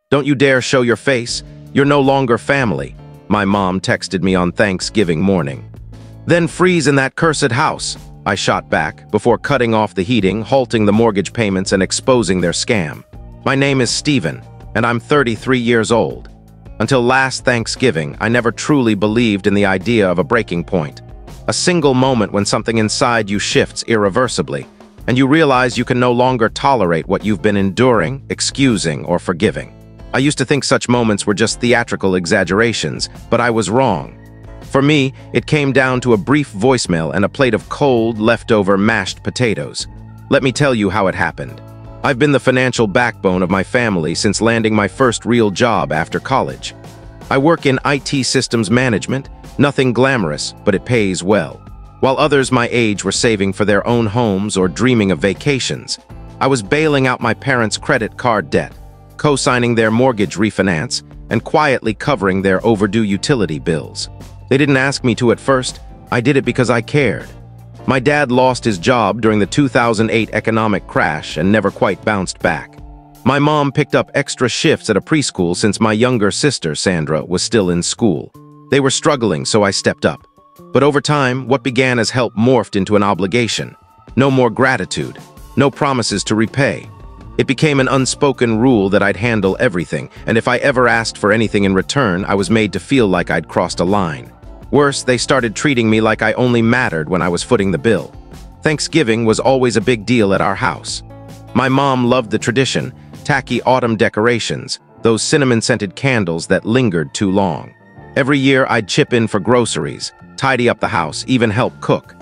"Don't you dare show your face. You're no longer family," my mom texted me on Thanksgiving morning. "Then freeze in that cursed house," I shot back, before cutting off the heating, halting the mortgage payments, and exposing their scam. My name is Steven, and I'm 33 years old. Until last Thanksgiving, I never truly believed in the idea of a breaking point. A single moment when something inside you shifts irreversibly, and you realize you can no longer tolerate what you've been enduring, excusing, or forgiving. I used to think such moments were just theatrical exaggerations, but I was wrong. For me, it came down to a brief voicemail and a plate of cold, leftover mashed potatoes. Let me tell you how it happened. I've been the financial backbone of my family since landing my first real job after college. I work in IT systems management, nothing glamorous, but it pays well. While others my age were saving for their own homes or dreaming of vacations, I was bailing out my parents' credit card debt, co-signing their mortgage refinance, and quietly covering their overdue utility bills. They didn't ask me to at first. I did it because I cared. My dad lost his job during the 2008 economic crash and never quite bounced back. My mom picked up extra shifts at a preschool since my younger sister, Sandra, was still in school. They were struggling, so I stepped up. But over time, what began as help morphed into an obligation. No more gratitude, no promises to repay. It became an unspoken rule that I'd handle everything, and if I ever asked for anything in return, I was made to feel like I'd crossed a line. Worse, they started treating me like I only mattered when I was footing the bill. Thanksgiving was always a big deal at our house. My mom loved the tradition, tacky autumn decorations, those cinnamon-scented candles that lingered too long. Every year, I'd chip in for groceries, tidy up the house, even help cook.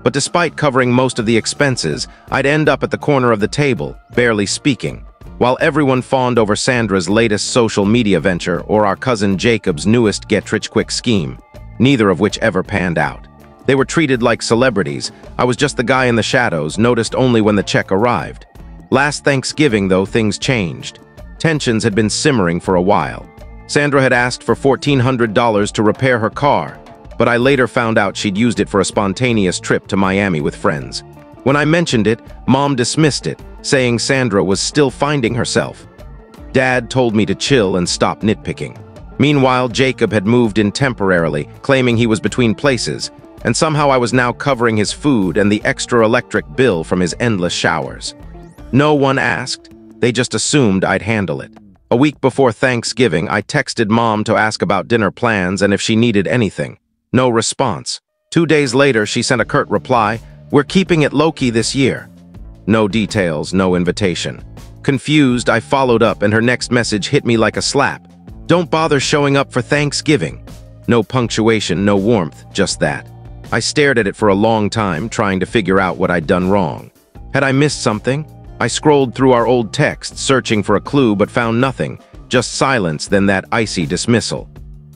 But despite covering most of the expenses, I'd end up at the corner of the table, barely speaking, while everyone fawned over Sandra's latest social media venture or our cousin Jacob's newest get-rich-quick scheme, neither of which ever panned out. They were treated like celebrities. I was just the guy in the shadows, noticed only when the check arrived. Last Thanksgiving, though, things changed. Tensions had been simmering for a while. Sandra had asked for $1,400 to repair her car, but I later found out she'd used it for a spontaneous trip to Miami with friends. When I mentioned it, Mom dismissed it, saying Sandra was still finding herself. Dad told me to chill and stop nitpicking. Meanwhile, Jacob had moved in temporarily, claiming he was between places, and somehow I was now covering his food and the extra electric bill from his endless showers. No one asked. They just assumed I'd handle it. A week before Thanksgiving, I texted Mom to ask about dinner plans and if she needed anything. No response. 2 days later, she sent a curt reply, "We're keeping it low-key this year." No details, no invitation. Confused, I followed up and her next message hit me like a slap. "Don't bother showing up for Thanksgiving." No punctuation, no warmth, just that. I stared at it for a long time, trying to figure out what I'd done wrong. Had I missed something? I scrolled through our old texts, searching for a clue, but found nothing, just silence, then that icy dismissal.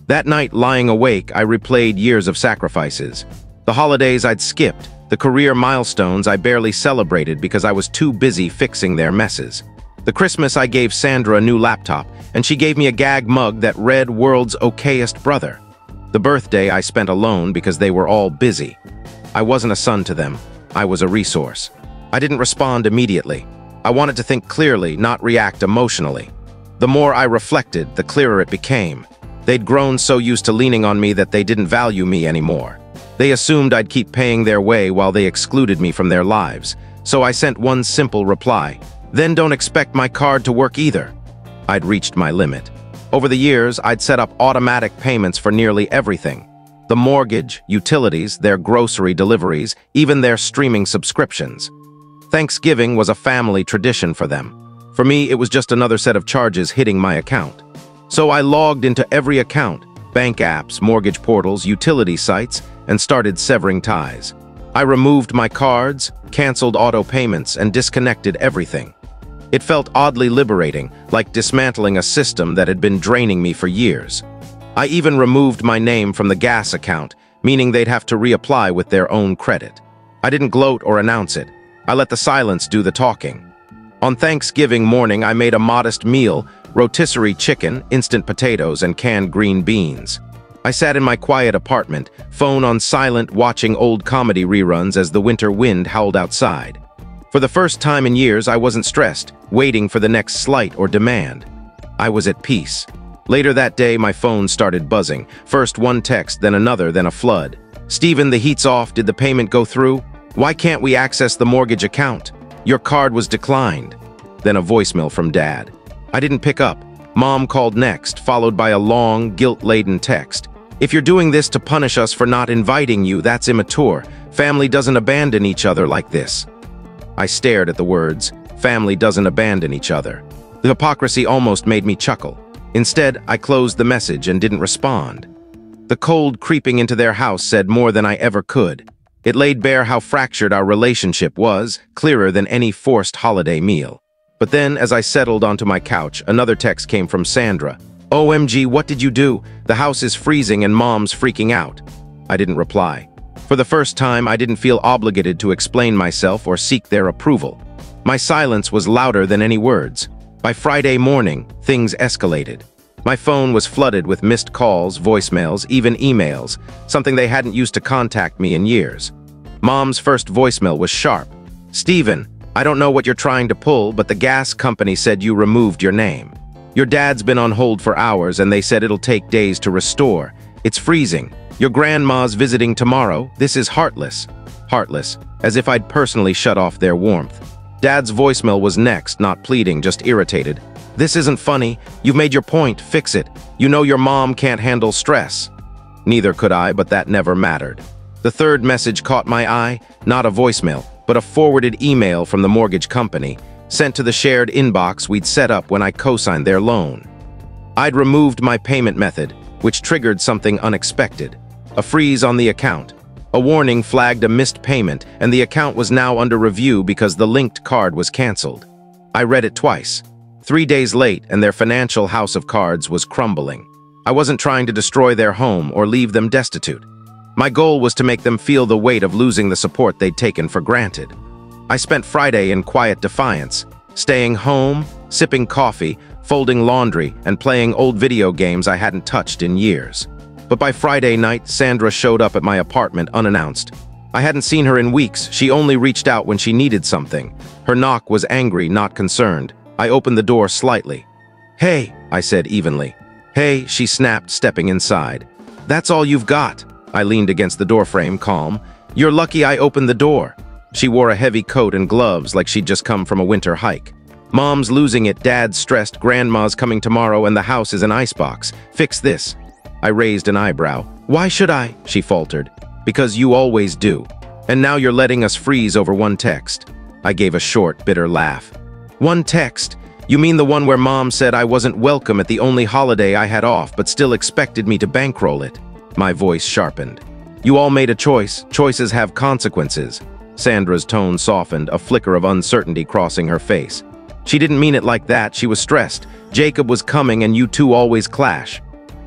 That night, lying awake, I replayed years of sacrifices. The holidays I'd skipped, the career milestones I barely celebrated because I was too busy fixing their messes. The Christmas I gave Sandra a new laptop, and she gave me a gag mug that read "World's Okayest Brother." The birthday I spent alone because they were all busy. I wasn't a son to them. I was a resource. I didn't respond immediately. I wanted to think clearly, not react emotionally. The more I reflected, the clearer it became. They'd grown so used to leaning on me that they didn't value me anymore. They assumed I'd keep paying their way while they excluded me from their lives. So I sent one simple reply: "Then don't expect my card to work either." I'd reached my limit. Over the years, I'd set up automatic payments for nearly everything. The mortgage, utilities, their grocery deliveries, even their streaming subscriptions. Thanksgiving was a family tradition for them. For me, it was just another set of charges hitting my account. So I logged into every account, bank apps, mortgage portals, utility sites, and started severing ties. I removed my cards, canceled auto payments, and disconnected everything. It felt oddly liberating, like dismantling a system that had been draining me for years. I even removed my name from the gas account, meaning they'd have to reapply with their own credit. I didn't gloat or announce it. I let the silence do the talking. On Thanksgiving morning, I made a modest meal: rotisserie chicken, instant potatoes, and canned green beans. I sat in my quiet apartment, phone on silent, watching old comedy reruns as the winter wind howled outside. For the first time in years, I wasn't stressed, waiting for the next slight or demand. I was at peace. Later that day, my phone started buzzing. First one text, then another, then a flood. "Stephen, the heat's off. Did the payment go through? Why can't we access the mortgage account? Your card was declined." Then a voicemail from Dad. I didn't pick up. Mom called next, followed by a long, guilt-laden text. "If you're doing this to punish us for not inviting you, that's immature. Family doesn't abandon each other like this." I stared at the words, "Family doesn't abandon each other." The hypocrisy almost made me chuckle. Instead, I closed the message and didn't respond. The cold creeping into their house said more than I ever could. It laid bare how fractured our relationship was, clearer than any forced holiday meal. But then, as I settled onto my couch, another text came from Sandra. "OMG, what did you do? The house is freezing and Mom's freaking out." I didn't reply. For the first time, I didn't feel obligated to explain myself or seek their approval. My silence was louder than any words. By Friday morning, things escalated. My phone was flooded with missed calls, voicemails, even emails, something they hadn't used to contact me in years. Mom's first voicemail was sharp. "Stephen, I don't know what you're trying to pull, but the gas company said you removed your name. Your dad's been on hold for hours and they said it'll take days to restore. It's freezing. Your grandma's visiting tomorrow. This is heartless." Heartless, as if I'd personally shut off their warmth. Dad's voicemail was next, not pleading, just irritated. "This isn't funny. You've made your point. Fix it. You know your mom can't handle stress." Neither could I, but that never mattered. The third message caught my eye, not a voicemail, but a forwarded email from the mortgage company, sent to the shared inbox we'd set up when I co-signed their loan. I'd removed my payment method, which triggered something unexpected. A freeze on the account. A warning flagged a missed payment, and the account was now under review because the linked card was canceled. I read it twice. 3 days late, and their financial house of cards was crumbling. I wasn't trying to destroy their home or leave them destitute. My goal was to make them feel the weight of losing the support they'd taken for granted. I spent Friday in quiet defiance, staying home, sipping coffee, folding laundry, and playing old video games I hadn't touched in years. But by Friday night, Sandra showed up at my apartment unannounced. I hadn't seen her in weeks. She only reached out when she needed something. Her knock was angry, not concerned. I opened the door slightly. "Hey," I said evenly. "Hey," she snapped, stepping inside. "That's all you've got." I leaned against the doorframe, calm. "You're lucky I opened the door." She wore a heavy coat and gloves like she'd just come from a winter hike. "Mom's losing it, Dad's stressed, Grandma's coming tomorrow, and the house is an icebox. Fix this." I raised an eyebrow. "Why should I?" she faltered. "Because you always do. And now you're letting us freeze over one text." I gave a short, bitter laugh. "One text? You mean the one where Mom said I wasn't welcome at the only holiday I had off, but still expected me to bankroll it?" My voice sharpened. "You all made a choice. Choices have consequences." Sandra's tone softened, a flicker of uncertainty crossing her face. "She didn't mean it like that. She was stressed. Jacob was coming and you two always clash."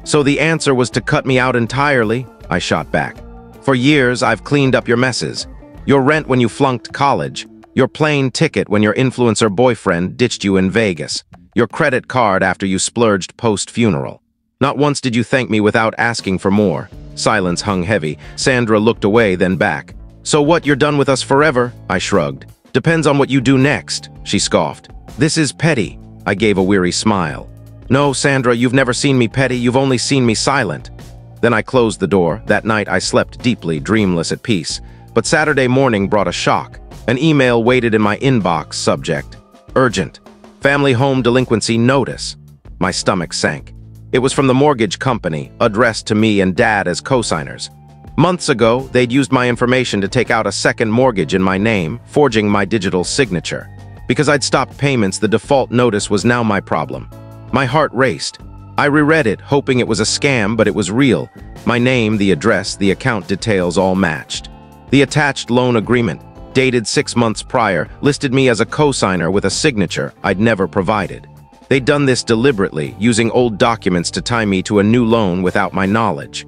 "So the answer was to cut me out entirely?" I shot back. "For years, I've cleaned up your messes. Your rent when you flunked college. Your plane ticket when your influencer boyfriend ditched you in Vegas. Your credit card after you splurged post-funeral. Not once did you thank me without asking for more." Silence hung heavy. Sandra looked away, then back. "So what, you're done with us forever?" I shrugged. "Depends on what you do next," she scoffed. "This is petty." I gave a weary smile. "No, Sandra, you've never seen me petty. You've only seen me silent." Then I closed the door. That night I slept deeply, dreamless at peace. But Saturday morning brought a shock. An email waited in my inbox, subject: "Urgent. Family home delinquency notice." My stomach sank. It was from the mortgage company, addressed to me and Dad as co-signers. Months ago, they'd used my information to take out a second mortgage in my name, forging my digital signature. Because I'd stopped payments, the default notice was now my problem. My heart raced. I reread it, hoping it was a scam, but it was real. My name, the address, the account details all matched. The attached loan agreement, dated 6 months prior, listed me as a co-signer with a signature I'd never provided. They'd done this deliberately, using old documents to tie me to a new loan without my knowledge.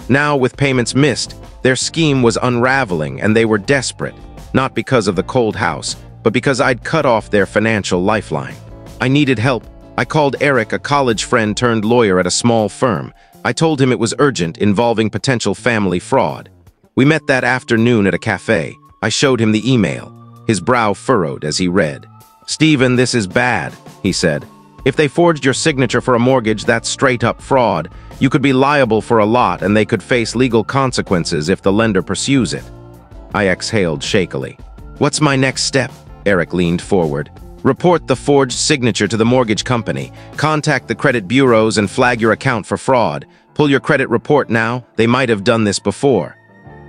Now, with payments missed, their scheme was unraveling and they were desperate, not because of the cold house, but because I'd cut off their financial lifeline. I needed help. I called Eric, a college friend turned lawyer at a small firm. I told him it was urgent, involving potential family fraud. We met that afternoon at a cafe. I showed him the email. His brow furrowed as he read. "Stephen, this is bad," he said. If they forged your signature for a mortgage, that's straight-up fraud. You could be liable for a lot, and they could face legal consequences if the lender pursues it. I exhaled shakily. What's my next step? Eric leaned forward. Report the forged signature to the mortgage company. Contact the credit bureaus and flag your account for fraud. Pull your credit report now. They might have done this before.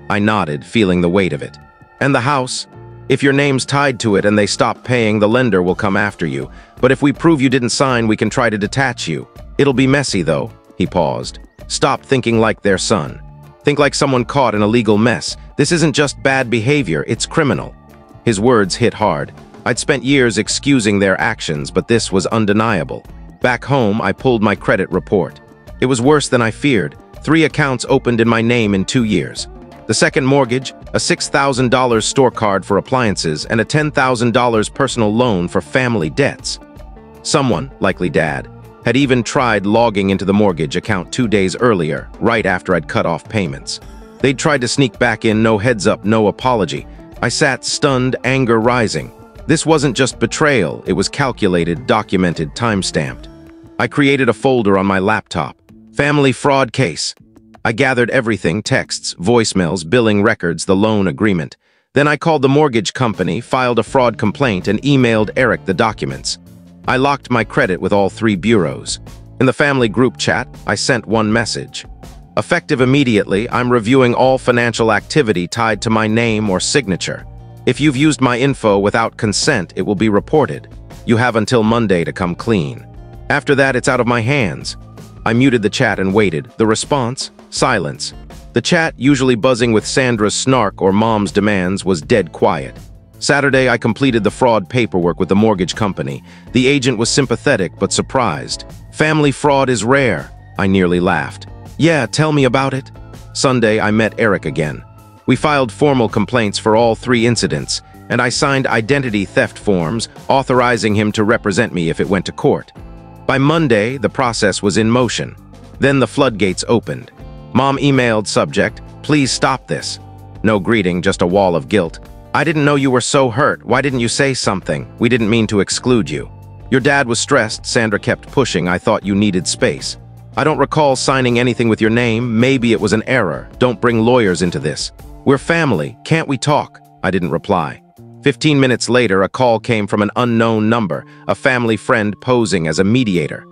I nodded, feeling the weight of it. And the house? If your name's tied to it and they stop paying, the lender will come after you. But if we prove you didn't sign, we can try to detach you. It'll be messy, though. He paused. Stop thinking like their son. Think like someone caught in a legal mess. This isn't just bad behavior, it's criminal. His words hit hard. I'd spent years excusing their actions, but this was undeniable. Back home, I pulled my credit report. It was worse than I feared. 3 accounts opened in my name in 2 years. The second mortgage, a $6,000 store card for appliances, and a $10,000 personal loan for family debts. Someone, likely Dad, had even tried logging into the mortgage account 2 days earlier, right after I'd cut off payments. They'd tried to sneak back in, no heads up, no apology. I sat stunned, anger rising. This wasn't just betrayal, it was calculated, documented, time-stamped. I created a folder on my laptop. Family fraud case. I gathered everything, texts, voicemails, billing records, the loan agreement. Then I called the mortgage company, filed a fraud complaint, and emailed Eric the documents. I locked my credit with all 3 bureaus. In the family group chat, I sent one message. Effective immediately, I'm reviewing all financial activity tied to my name or signature. If you've used my info without consent, it will be reported. You have until Monday to come clean. After that, it's out of my hands. I muted the chat and waited. The response? Silence. The chat, usually buzzing with Sandra's snark or Mom's demands, was dead quiet. Saturday, I completed the fraud paperwork with the mortgage company. The agent was sympathetic but surprised. Family fraud is rare. I nearly laughed. Yeah, tell me about it. Sunday, I met Eric again. We filed formal complaints for all 3 incidents, and I signed identity theft forms authorizing him to represent me if it went to court. By Monday, the process was in motion. Then the floodgates opened. Mom emailed subject, "Please stop this." No greeting, just a wall of guilt. "I didn't know you were so hurt. Why didn't you say something? We didn't mean to exclude you." "Your dad was stressed," Sandra kept pushing. "I thought you needed space." "I don't recall signing anything with your name. Maybe it was an error. Don't bring lawyers into this. We're family. Can't we talk?" I didn't reply. 15 minutes later, a call came from an unknown number, a family friend posing as a mediator.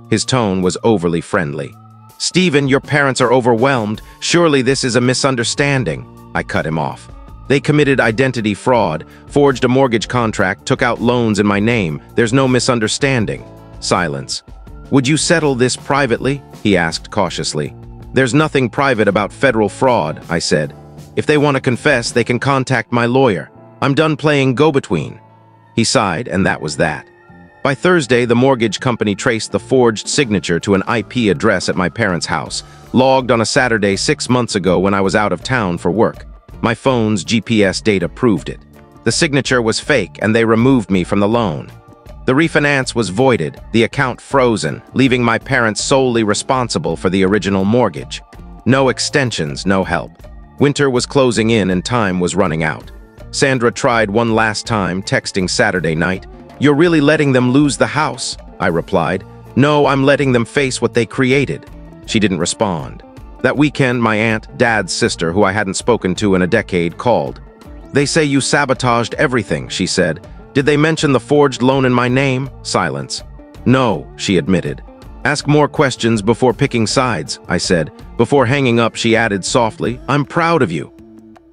His tone was overly friendly. "Stephen, your parents are overwhelmed. Surely this is a misunderstanding." I cut him off. "They committed identity fraud, forged a mortgage contract, took out loans in my name. There's no misunderstanding." Silence. "Would you settle this privately?" he asked cautiously. "There's nothing private about federal fraud," I said. "If they want to confess, they can contact my lawyer. I'm done playing go-between." He sighed, and that was that. By Thursday, the mortgage company traced the forged signature to an IP address at my parents' house, logged on a Saturday 6 months ago when I was out of town for work. My phone's GPS data proved it. The signature was fake, and they removed me from the loan. The refinance was voided, the account frozen, leaving my parents solely responsible for the original mortgage. No extensions, no help. Winter was closing in and time was running out. Sandra tried one last time, texting Saturday night. "You're really letting them lose the house?" I replied. "No, I'm letting them face what they created." She didn't respond. That weekend, my aunt, Dad's sister, who I hadn't spoken to in a decade, called. "They say you sabotaged everything," she said. "Did they mention the forged loan in my name?" Silence. "No," she admitted. "Ask more questions before picking sides," I said. Before hanging up, she added softly, "I'm proud of you."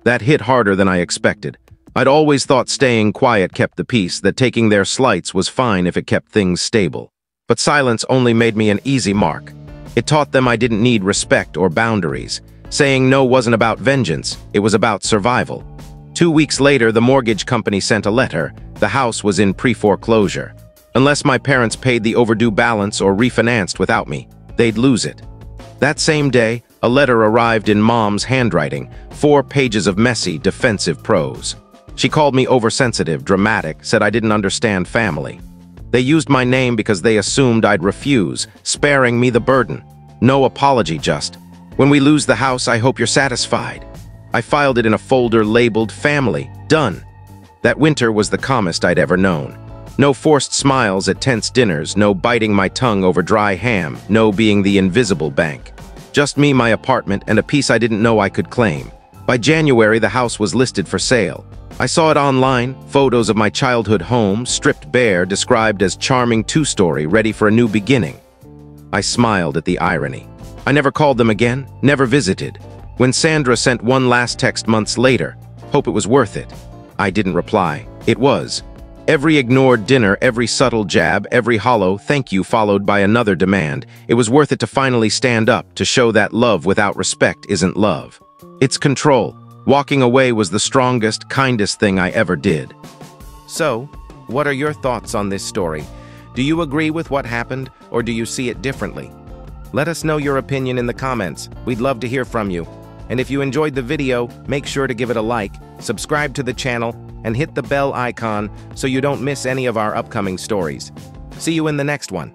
That hit harder than I expected. I'd always thought staying quiet kept the peace, that taking their slights was fine if it kept things stable. But silence only made me an easy mark. It taught them I didn't need respect or boundaries. Saying no wasn't about vengeance, it was about survival. 2 weeks later, the mortgage company sent a letter. The house was in pre-foreclosure. Unless my parents paid the overdue balance or refinanced without me, they'd lose it. That same day, a letter arrived in Mom's handwriting, 4 pages of messy, defensive prose. She called me oversensitive, dramatic, said I didn't understand family. They used my name because they assumed I'd refuse, sparing me the burden. No apology, just, "When we lose the house, I hope you're satisfied." I filed it in a folder labeled Family. Done. That winter was the calmest I'd ever known. No forced smiles at tense dinners, no biting my tongue over dry ham, no being the invisible bank. Just me, my apartment, and a piece I didn't know I could claim. By January, the house was listed for sale. I saw it online, photos of my childhood home, stripped bare, described as charming two-story, ready for a new beginning. I smiled at the irony. I never called them again, never visited. When Sandra sent one last text months later, "Hope it was worth it," I didn't reply. It was. Every ignored dinner, every subtle jab, every hollow thank you followed by another demand. It was worth it to finally stand up, to show that love without respect isn't love. It's control. Walking away was the strongest, kindest thing I ever did. So, what are your thoughts on this story? Do you agree with what happened, or do you see it differently? Let us know your opinion in the comments. We'd love to hear from you. And if you enjoyed the video, make sure to give it a like, subscribe to the channel, and hit the bell icon so you don't miss any of our upcoming stories. See you in the next one.